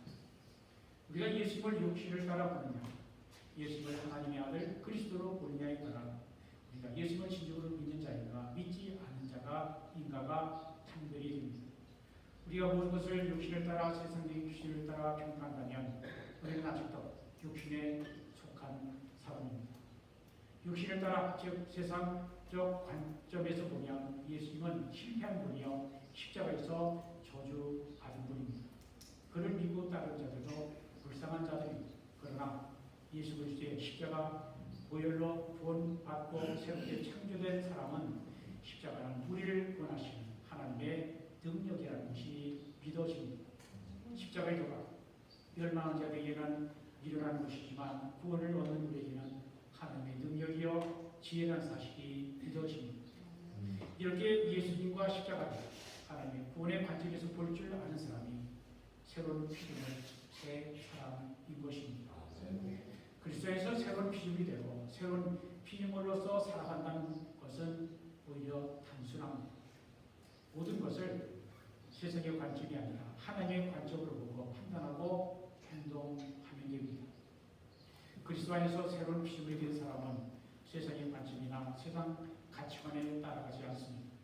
우리가 예수님을 육신을 따라 보느냐, 예수님을 하나님의 아들 그리스도로 보느냐에 따라 우리가 예수님을 진정으로 믿는 자인가 믿지 않는 자가 인가가 판별이 됩니다. 우리가 모든 것을 육신을 따라 세상적인 육신을 따라 평가한다면 우리는 아직도 육신에 속한 사람입니다. 육신을 따라 즉 세상적 관점에서 보면 예수님은 실패한 분이요 십자가에서 저주받은 분입니다. 그를 믿고 따른 자들도 불쌍한 자들입니다. 그러나 예수 그리스도의 십자가 보혈로 구원받고 새롭게 창조된 사람은 십자가는 우리를 구원하시는 하나님의 능력이라는 것이 믿어집니다. 십자가의 도가 멸망한 자들에게는 일어나는 것이지만 구원을 얻는 우리에게는 하나님의 능력이요 지혜라는 사실이 믿어집니다. 이렇게 예수님과 십자가를 하나님의 구원의 관점에서 볼 줄 아는 사람이 새로운 피조물, 새 사람인 것입니다. 그리스도에서 새로운 피조물이 되고 새로운 피조물로서 살아간다는 것은 오히려 단순합니다. 모든 것을 세상의 관점이 아니라 하나님의 관점으로 보고 판단하고 행동하면 됩니다. 그리스도 안에서 새로운 피조물이 된 사람은 세상의 관점이나 세상 가치관에 따라가지 않습니다.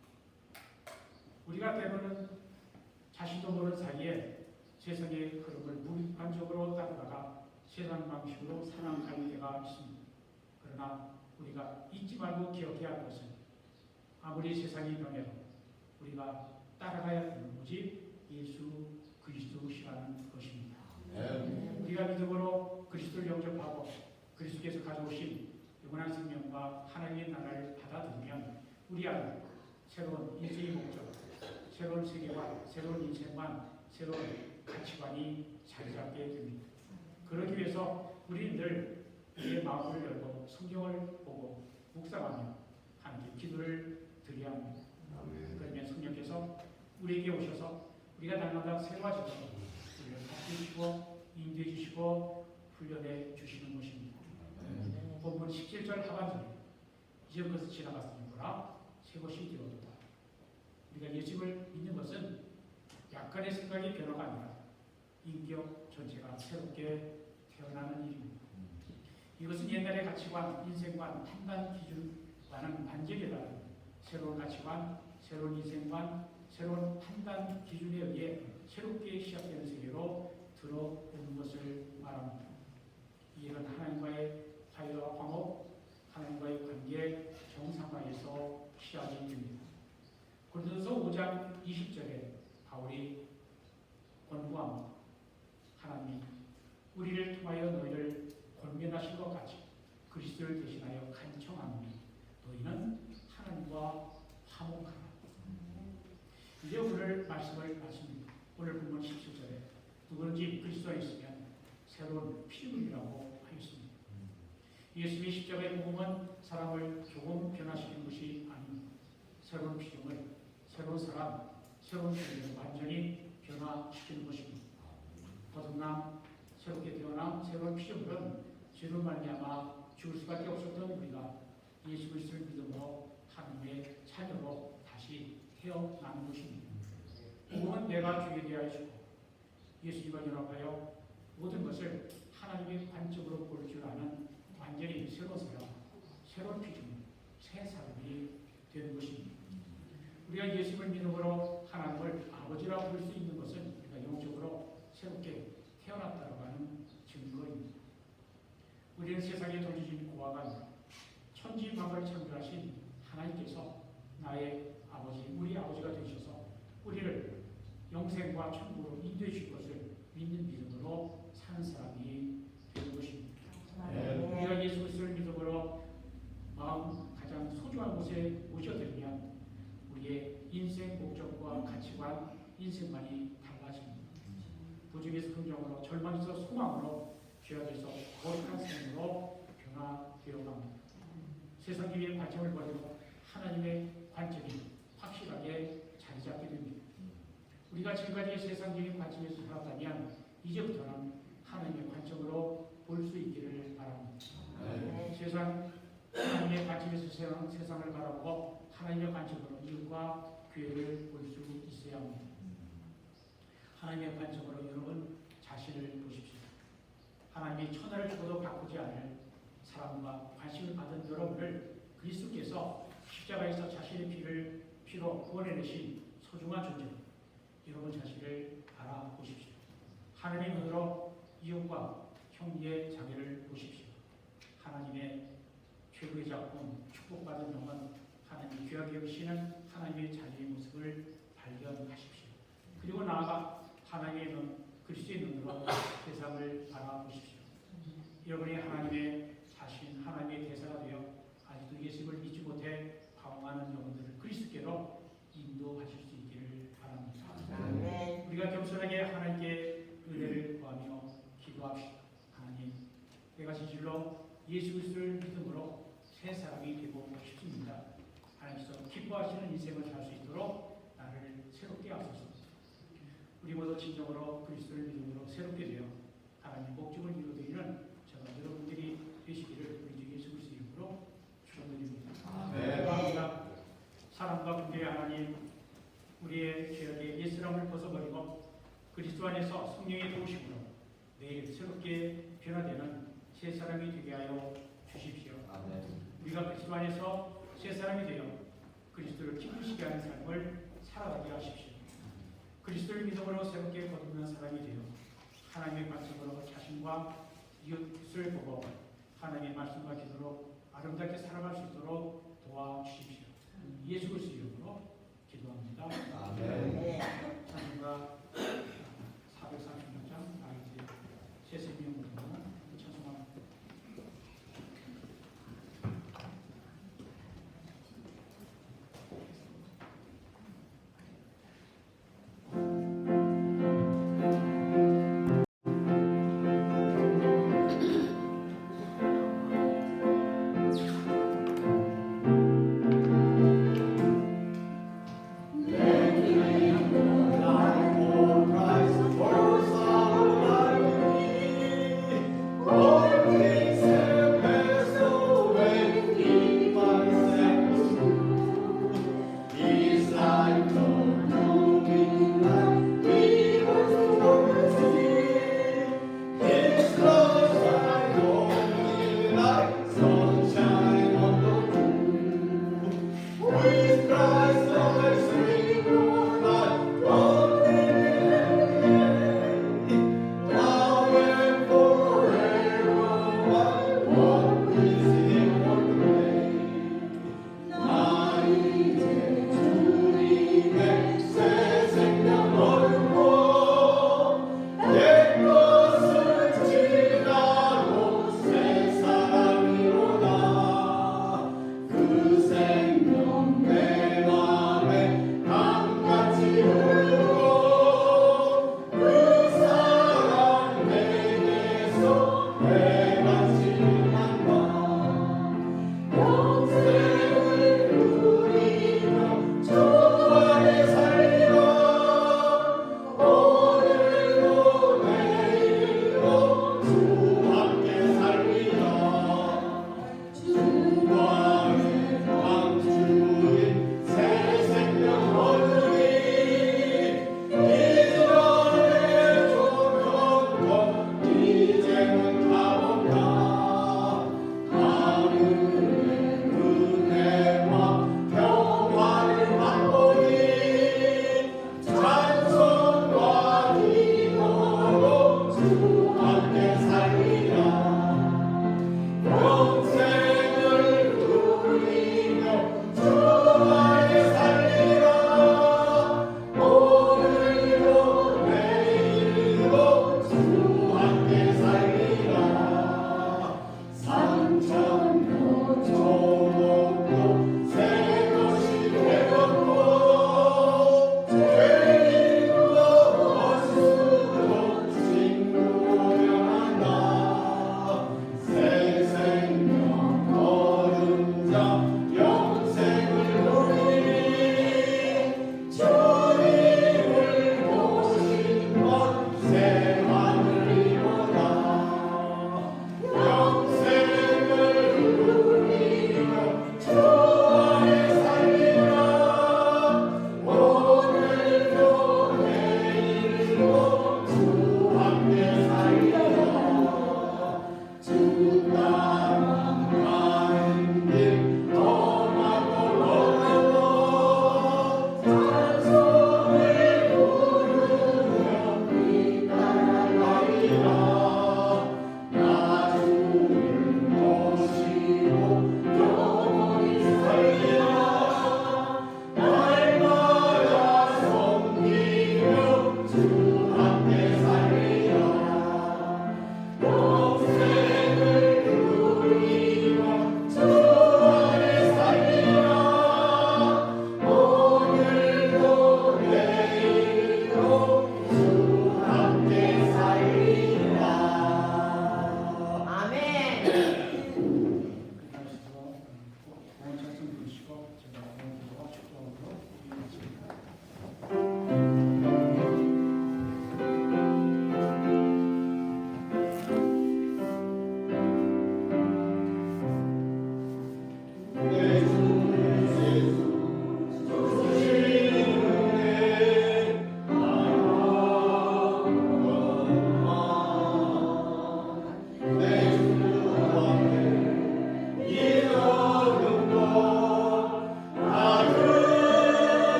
우리가 때로는 자신도 모르는 사이에 세상의 흐름을 무관적으로 따르다가 세상 방식으로 살아갈 때가 있습니다. 그러나 우리가 잊지 말고 기억해야 할 것은 아무리 세상이 변해도 우리가 따라가야 하는 오직 예수 그리스도시라는 것입니다. 우리가 믿음으로 그리스도를 영접하고 그리스도께서 가져오신 영원한 생명과 하나님의 나라를 받아들이면 우리 안에 새로운 인생의 목적, 새로운 세계관, 새로운 인생관, 새로운 가치관이 자리 잡게 됩니다. 그러기 위해서 우리는 늘 우리의 마음을 열고 성경을 보고 묵상하며 하나님께 기도를 드려야 합니다. 그러면 성령께서 우리에게 오셔서 우리가 날마다 새로워져서 우리를 바꾸시고 인도해 주시고 훈련해 주시는 것입니다. 본문 17절 하반절에 이전 것을 지나갔으니 보라 새 것이 되었도다. 우리가 예수를 믿는 것은 약간의 생각의 변화가 아니라 인격 전체가 새롭게 태어나는 일입니다. 이것은 옛날의 가치관, 인생관, 판단 기준과는 완전히 다른 새로운 가치관, 새로운 인생관, 새로운 판단 기준에 의해 새롭게 시작되는 세계로 들어오는 것을 말합니다. 이는 하나님과의 화해와 화목, 하나님과의 관계 정상화에서 시작이 됩니다. 고린도서 5장 20절에 바울이 권고합니다. 하나님이 우리를 통하여 너희를 권면하신 것 같이 그리스도를 대신하여 간청하노니 너희는 하나님과 화목하라. 이제 오늘 말씀을 마칩니다. 오늘 본문 17절에 누구든지 그리스도에 있으면 새로운 피조물이라고 하였습니다. 예수님의 십자가의 복음은 사람을 조금 변화시키는 것이 아닙니다. 새로운 피조물, 새로운 사람, 새로운 세계를 완전히 변화시키는 것입니다. 거듭남, 새롭게 태어난 새로운 피조물은 죄로 말미암아 죽을 수밖에 없었던 우리가 예수 그리스도를 믿음으로 하나님의 자녀로 다시 태어나는 것입니다. 복음은 내가 주게 되어 주고 예수님과 연합하여 모든 것을 하나님의 관점으로 볼 줄 아는 완전히 새로운 사람, 새로운 피조물, 새 사람이 되는 것입니다. 우리가 예수를 믿음으로 하나님을 아버지라 부를 수 있는 것은 우리가 영적으로 새롭게 태어났다고 하는 증거입니다. 우리는 세상에 던져진 고아가 아니라 천지만물을 창조하신 하나님께서 나의 아버지, 우리 아버지가 되셔서 우리를 영생과 천국으로 인도해 주실 것을 믿는 믿음으로 사는 사람이 되는 것입니다. 우리가 예수 그리스도를 믿음으로 마음 가장 소중한 곳에 모셔드리면 우리의 인생 목적과 가치관, 인생관이 달라집니다. 부정에서 긍정으로, 절망에서 소망으로, 죄악에서 거룩한 삶으로 변화되어 갑니다. 세상적인 관점을 버리고 하나님의 관점이 확실하게 자리 잡게 됩니다. 우리가 지금까지 세상적인 관점에서 살았다면 이제부터는 하나님의 관점으로 볼 수 있기를 바랍니다. 세상 하나님의 관점에서 세상을 바라보고 하나님의 관점으로 이웃과 교회를 볼 수 있어야 합니다. 하나님의 관점으로 여러분 자신을 보십시오. 하나님이 천하를 주고도 바꾸지 않을 사랑과 관심을 받은 여러분을 그리스도께서 십자가에서 자신의 피로 구원해내신 소중한 존재, 여러분 자신을 바라보십시오. 하나님 눈으로 이웃과 형제의 자기를 보십시오. 하나님의 최고의 작품, 축복받은 영혼, 하나님이 귀하게 여기시는 하나님의 자녀의 모습을 발견하십시오. 그리고 나아가 하나님의 눈, 그리스도의 눈으로 세상을 바라보십시오. 여러분이 하나님의 자신, 하나님의 대사가 되어 아직도 예수를 믿지 못해 방황하는 영혼들을 그리스도께로 인도하실 수 있기를 바랍니다. 아멘. 우리가 겸손하게 하나님께 은혜를 구하며 기도합시다. 하나님, 내가 진실로 예수 그리스도를 믿음으로 새 사람이 되고 싶습니다. 하나님께서 기뻐하시는 인생을 살 수 있도록 나를 새롭게 하소서. 우리 모두 진정으로 그리스도를 믿음으로 새롭게 되어 하나님 목적을 이루어드리는 저와 여러분들이 되시기를 우리 주 예수 그리스도 이름으로 축원드립니다. 네. 감사합니다. 사랑과 긍휼의 하나님, 우리의 죄악에 예수라고 사람을 벗어버리고 그리스도 안에서 성령의 도우심으로 내일 새롭게 변화되는 새 사람이 되게 하여 주십시오. 아멘. 우리가 그리스도 안에서 새 사람이 되어 그리스도를 기쁘시게 하는 삶을 살아가게 하십시오. 그리스도를 믿음으로 새롭게 거듭난 사람이 되어 하나님의 관점으로 자신과 이웃을 보고 하나님의 말씀과 기도로 아름답게 살아갈 수 있도록 도와주십시오. 예수 그리스도 이름으로 기도합니다. 아멘. 찬송가 436장 나이제 새생명으로 찬송합니다. 내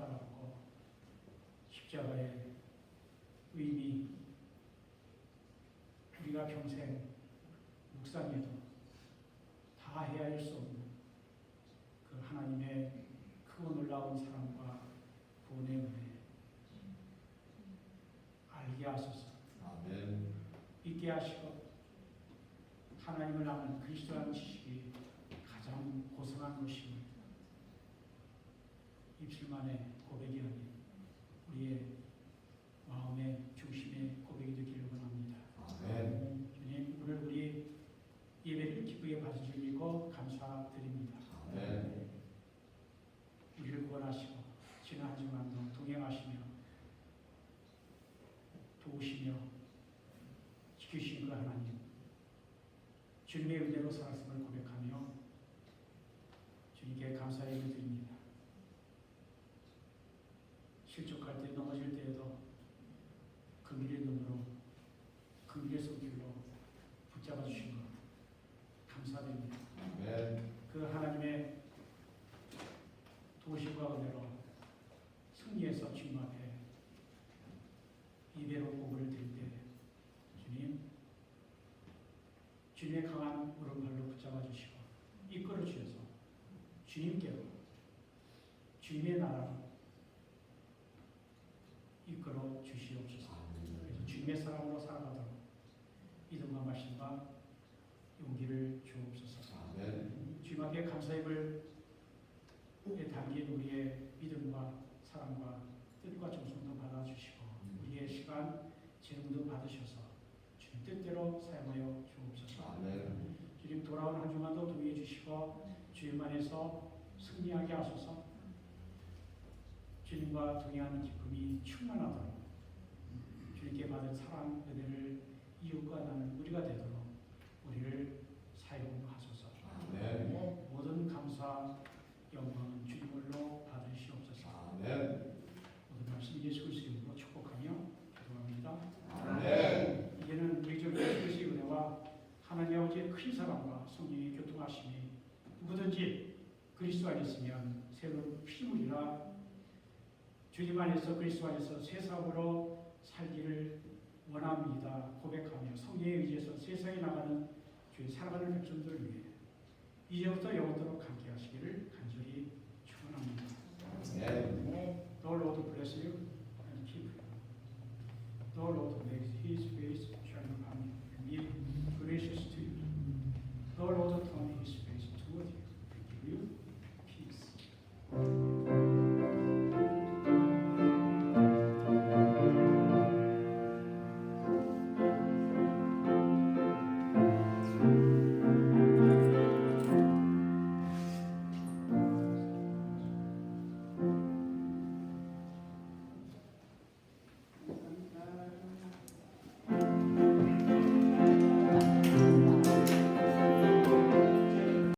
깨달았고 십자가의 의미 우리가 평생 묵상해도 다 헤아릴 수 없는 그 하나님의 크고 놀라운 사랑과 구원의 은혜 알게 하소서. 아멘. 있게 하시고 하나님을 아는 그리스도라는 지식이 가장 고상한 것임을 입술만의 고백이 아닌 우리의 마음의 중심의 고백이 되기를 원합니다. 아멘. 주님, 오늘 우리 예배를 기쁘게 받으실 믿고 감사드립니다. 아멘. 우리를 구원하시고 지난 한 주간도 동행하시며 도우시며 지키신 그 하나님, 주님의 은혜로 살았음을 고백하며 주님께 감사의 예배 드립니다. 실족할 때 넘어질 때에도 긍휼의 눈으로 긍휼의 손길로 붙잡아 주신 것 감사드립니다. 아멘. 그 하나님의 도우심과 은혜로 승리해서 주님 앞에 이대로 고백을 드릴 때 주님의 강한 오른발로 붙잡아 주시고 이끌어 주셔서 주님께로 주님의 나라로 이끌어 주시옵소서. 그래서 주님의 사랑으로 살아가도록 믿음과 말씀과 용기를 주옵소서. 아멘. 주님 앞에 감사의 담긴 우리의 믿음과 사랑과 뜻과 정성도 받아주시고 우리의 시간, 재능도 받으셔서 주님 뜻대로 사용하여 주옵소서. 아멘. 주님 돌아온 한 주간도 동의해 주시고 주님 안에서 승리하게 하소서. 주님과 동행하는 기쁨이 충만하도록 주님께 받은 사랑, 은혜를 이웃과 나누는 우리가 되도록 우리를 사용하소서. 아멘. 모든 감사, 영광은 주님으로 받으시옵소서. 아멘. 모든 말씀 예수 그리스도 이름으로 축복하며 기도합니다. 아멘. 이제는 우리 주 예수 그리스도의 은혜와 하나님 아버지의 큰 사랑과 성령의 교통하심이 누구든지 그리스도 안에 있으면 새로운 피조물이라 주님 안에서 그리스도 안에서 새 사람으로 살기를 원합니다. 고백하며 성령에 의지해서 세상에 나가는 주의 사랑하는 백성들을 위해 이제부터 영원토록 함께 하시기를 간절히